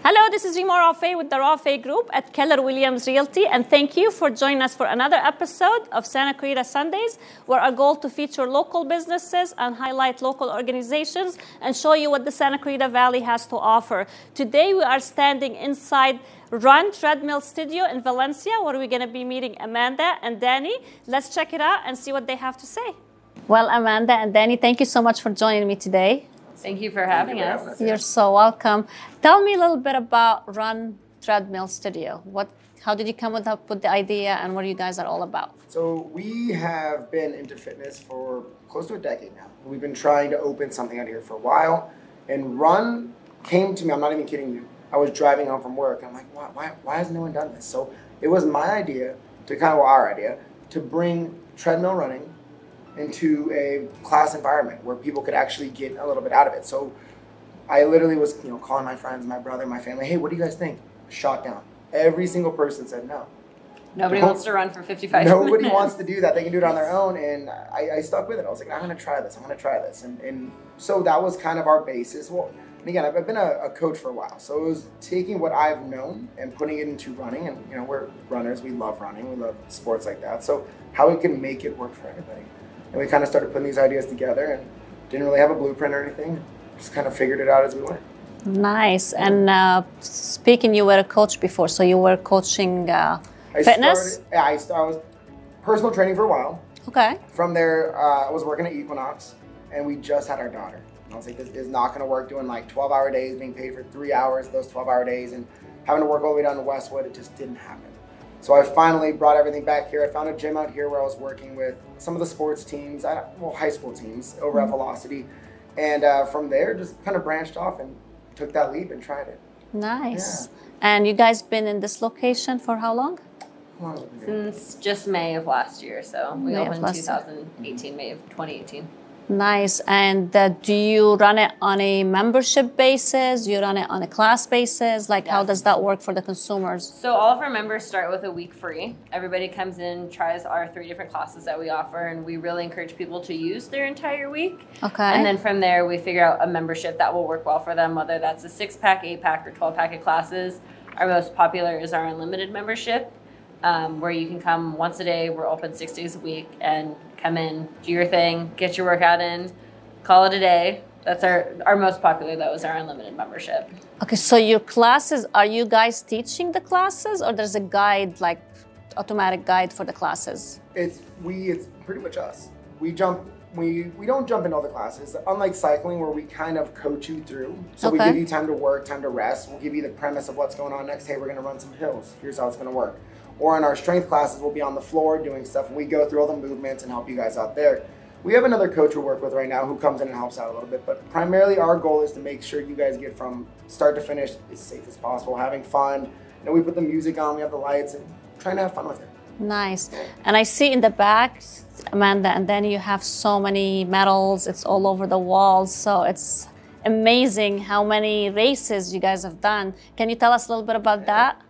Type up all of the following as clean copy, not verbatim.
Hello, this is Rima Rafeh with the Rafeh Group at Keller Williams Realty, and thank you for joining us for another episode of Santa Clarita Sundays, where our goal to feature local businesses and highlight local organizations and show you what the Santa Clarita Valley has to offer. Today, we are standing inside RUN Treadmill Studio in Valencia, where we're going to be meeting Amanda and Danny. Let's check it out and see what they have to say. Well, Amanda and Danny, thank you so much for joining me today. Thank you for having us. You're so welcome. Tell me a little bit about RUN Treadmill Studio. How did you come up with the idea, and what you guys are all about? So we have been into fitness for close to a decade now. We've been trying to open something out here for a while, and RUN came to me. I'm not even kidding you. I was driving home from work, and I'm like, why has no one done this? So it was my idea, our idea, to bring treadmill running into a class environment where people could actually get a little bit out of it. So I literally was, calling my friends, my brother, my family, hey, what do you guys think? Shot down. Every single person said no. Nobody wants to run for 55 minutes. Nobody wants to do that. They can do it on their own. And I stuck with it. I was like, I'm going to try this. And so that was kind of our basis. Well, and again, I've been a coach for a while. So it was taking what I've known and putting it into running. And, we're runners. We love running. We love sports like that. So how we can make it work for everybody. And we kind of started putting these ideas together and didn't really have a blueprint or anything. Just kind of figured it out as we went. Nice. And speaking, you were a coach before, so you were coaching fitness? I was personal training for a while. Okay. From there, I was working at Equinox, and we just had our daughter. And I was like, this is not going to work doing like 12-hour days, being paid for 3 hours, those 12-hour days, and having to work all the way down to Westwood. It just didn't happen. So I finally brought everything back here. I found a gym out here where I was working with some of the sports teams, high school teams over at Velocity. And from there, just kind of branched off and took that leap and tried it. Nice. Yeah. And you guys been in this location for how long? Since just May of last year. So we opened in 2018, May of 2018. Nice. And do you run it on a membership basis? You run it on a class basis? Like, how does that work for the consumers? So all of our members start with a week free. Everybody comes in, tries our 3 different classes that we offer, and we really encourage people to use their entire week. Okay. And then from there, we figure out a membership that will work well for them, whether that's a 6-pack, 8-pack, or 12-pack of classes. Our most popular is our unlimited membership, where you can come once a day. We're open 6 days a week, and come in, do your thing, get your workout in, call it a day. That's our most popular, though, is our unlimited membership. Okay, so your classes, are you guys teaching the classes, or there's a guide, like automatic guide for the classes? It's pretty much us. We don't jump into all the classes. Unlike cycling, where we kind of coach you through. So we give you time to work, time to rest. We'll give you the premise of what's going on next. Hey, we're going to run some hills. Here's how it's going to work. Or in our strength classes, we'll be on the floor doing stuff, and we go through all the movements and help you guys out there. We have another coach we work with right now who comes in and helps out a little bit, but primarily our goal is to make sure you guys get from start to finish as safe as possible, having fun. We put the music on, we have the lights, and trying to have fun with it. Nice. And I see in the back, Amanda, and then you have so many medals. It's all over the walls, so it's amazing how many races you guys have done. Can you tell us a little bit about that?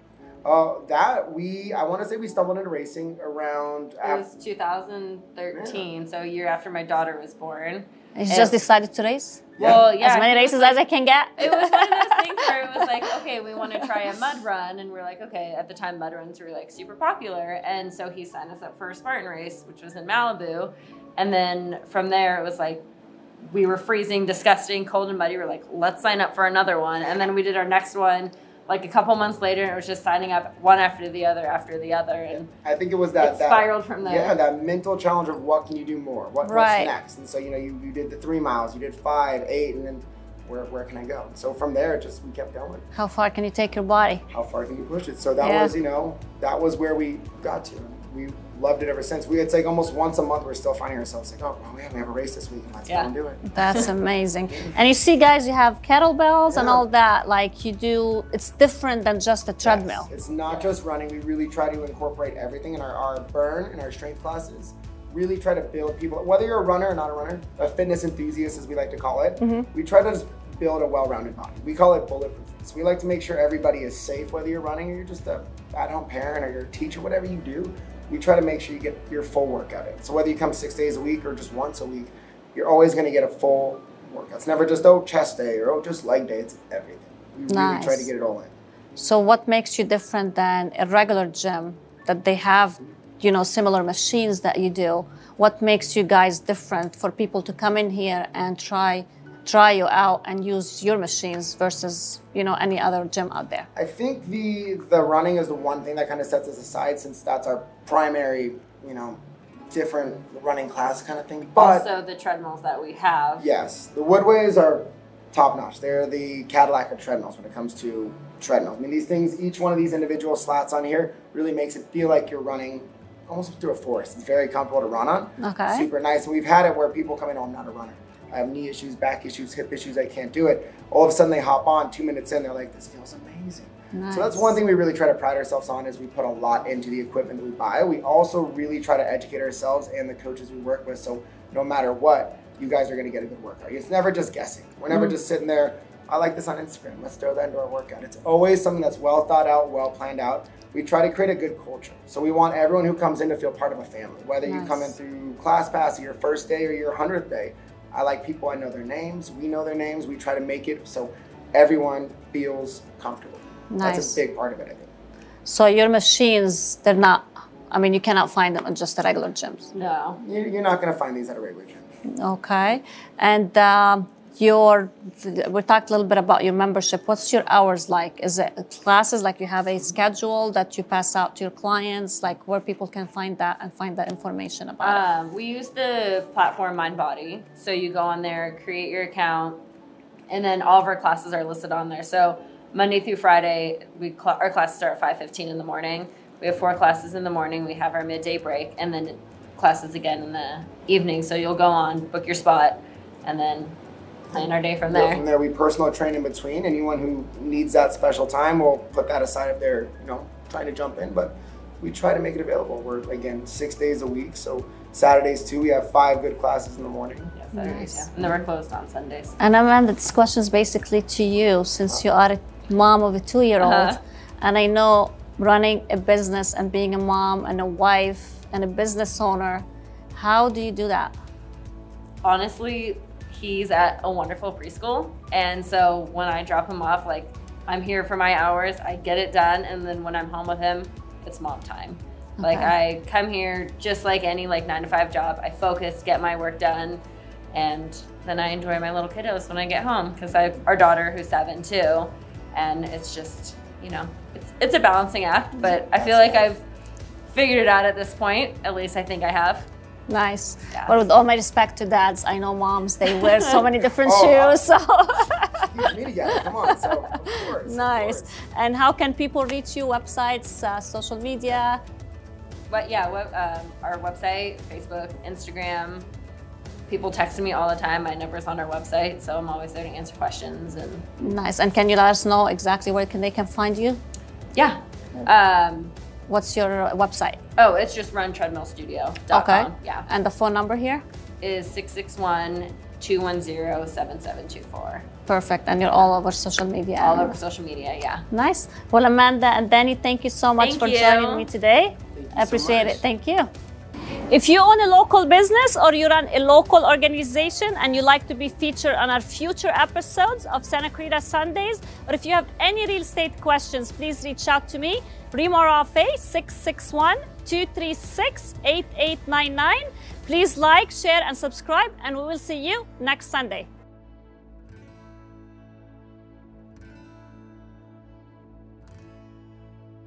I want to say we stumbled into racing around... It was 2013, so a year after my daughter was born. You just decided to race? Well, yeah. As many races as I can get? It was one of those things where it was like, okay, we want to try a mud run. And we're like, okay, at the time mud runs were like super popular. And so he signed us up for a Spartan race, which was in Malibu. And then from there, it was like, we were freezing, disgusting, cold and muddy. We're like, let's sign up for another one. And then we did our next one like a couple months later, and it was just signing up one after the other, and I think it was that spiraled from there. Yeah, that mental challenge of what can you do more? What's next? And so you did the 3 miles, you did 5, 8, and then where can I go? So from there, we kept going. How far can you take your body? How far can you push it? So that was that was where we got to. We loved it ever since. It's like almost once a month we're still finding ourselves like, oh, we have a race this week, let's go and do it. That's amazing. And you see, guys, you have kettlebells and all that. Like it's different than just a treadmill. Yes. It's not just running. We really try to incorporate everything in our burn and our strength classes. Really try to build people, whether you're a runner or not a runner, a fitness enthusiast as we like to call it. We try to just build a well-rounded body. We call it bulletproof. So we like to make sure everybody is safe, whether you're running or you're just a at-home parent or you're a teacher, whatever you do. We try to make sure you get your full workout in. So whether you come 6 days a week or just once a week, you're always going to get a full workout. It's never just, chest day or, just leg day. It's everything. We really try to get it all in. So what makes you different than a regular gym that they have, you know, similar machines that you do? What makes you guys different for people to come in here and try you out and use your machines versus, you know, any other gym out there? I think the running is the one thing that kind of sets us aside, since that's our primary, you know, different running class kind of thing. But also the treadmills that we have. Yes, the Woodways are top notch. They're the Cadillac of treadmills when it comes to treadmills. I mean, these things, each one of these individual slats on here really makes it feel like you're running almost through a forest. It's very comfortable to run on. Okay. Super nice. And we've had it where people come in, oh, I'm not a runner. I have knee issues, back issues, hip issues, I can't do it. All of a sudden they hop on, 2 minutes in, they're like, this feels amazing. Nice. So that's one thing we really try to pride ourselves on, is we put a lot into the equipment that we buy. We also really try to educate ourselves and the coaches we work with, so no matter what, you guys are going to get a good workout. It's never just guessing. We're never just sitting there, I like this on Instagram, let's throw that into our workout. It's always something that's well thought out, well planned out. We try to create a good culture. So we want everyone who comes in to feel part of a family, whether you come in through class pass or your first day or your 100th day. I like people, I know their names, we know their names, we try to make it so everyone feels comfortable. Nice. That's a big part of it, I think. So your machines, they're not, I mean, you cannot find them in just the regular gyms. No. You're not going to find these at a regular gym. Okay. And we talked a little bit about your membership. What's your hours like? Is it classes, like you have a schedule that you pass out to your clients, like where people can find that and find that information about it? We use the platform MindBody. So you go on there, create your account, and then all of our classes are listed on there. So Monday through Friday, our classes start at 5:15 in the morning. We have 4 classes in the morning. We have our midday break, and then classes again in the evening. So you'll go on, book your spot, and then plan our day from there. From there, we personal train in between. Anyone who needs that special time, we'll put that aside if they're, you know, trying to jump in. But we try to make it available. We're, again, 6 days a week. So Saturdays too, we have 5 good classes in the morning. Yeah, Saturdays, yeah. And then we're closed on Sundays. And Amanda, this question is basically to you, since you are a mom of a 2-year-old. And I know running a business and being a mom and a wife and a business owner, how do you do that? Honestly, he's at a wonderful preschool, and so when I drop him off, like, I'm here for my hours, I get it done, and then when I'm home with him, it's mom time. Like, I come here just like any 9-to-5 job. I focus, get my work done, and then I enjoy my little kiddos when I get home, because I have our daughter who's 7 too, and it's just, you know, it's a balancing act, but I feel like I've figured it out at this point. At least I think I have. Nice. Yeah. Well, with all my respect to dads, I know moms, they wear so many different shoes. So. Keep me together, come on. So, of course. Nice. Of course. And how can people reach you? Websites, social media? But yeah, our website, Facebook, Instagram. People texting me all the time. My number's on our website, so I'm always there to answer questions. And nice. And can you let us know exactly where they can find you? Yeah. What's your website? Oh, it's just runtreadmillstudio.com. Okay. Yeah. And the phone number here? Is 661-210-7724. Perfect. And you're all over social media? All over social media, yeah. Nice. Well, Amanda and Danny, thank you so much for joining me today. I appreciate it. Thank you. If you own a local business or you run a local organization and you like to be featured on our future episodes of Santa Clarita Sundays, or if you have any real estate questions, please reach out to me, Rima Rafeh, 661-236-8899. Please like, share, and subscribe, and we will see you next Sunday.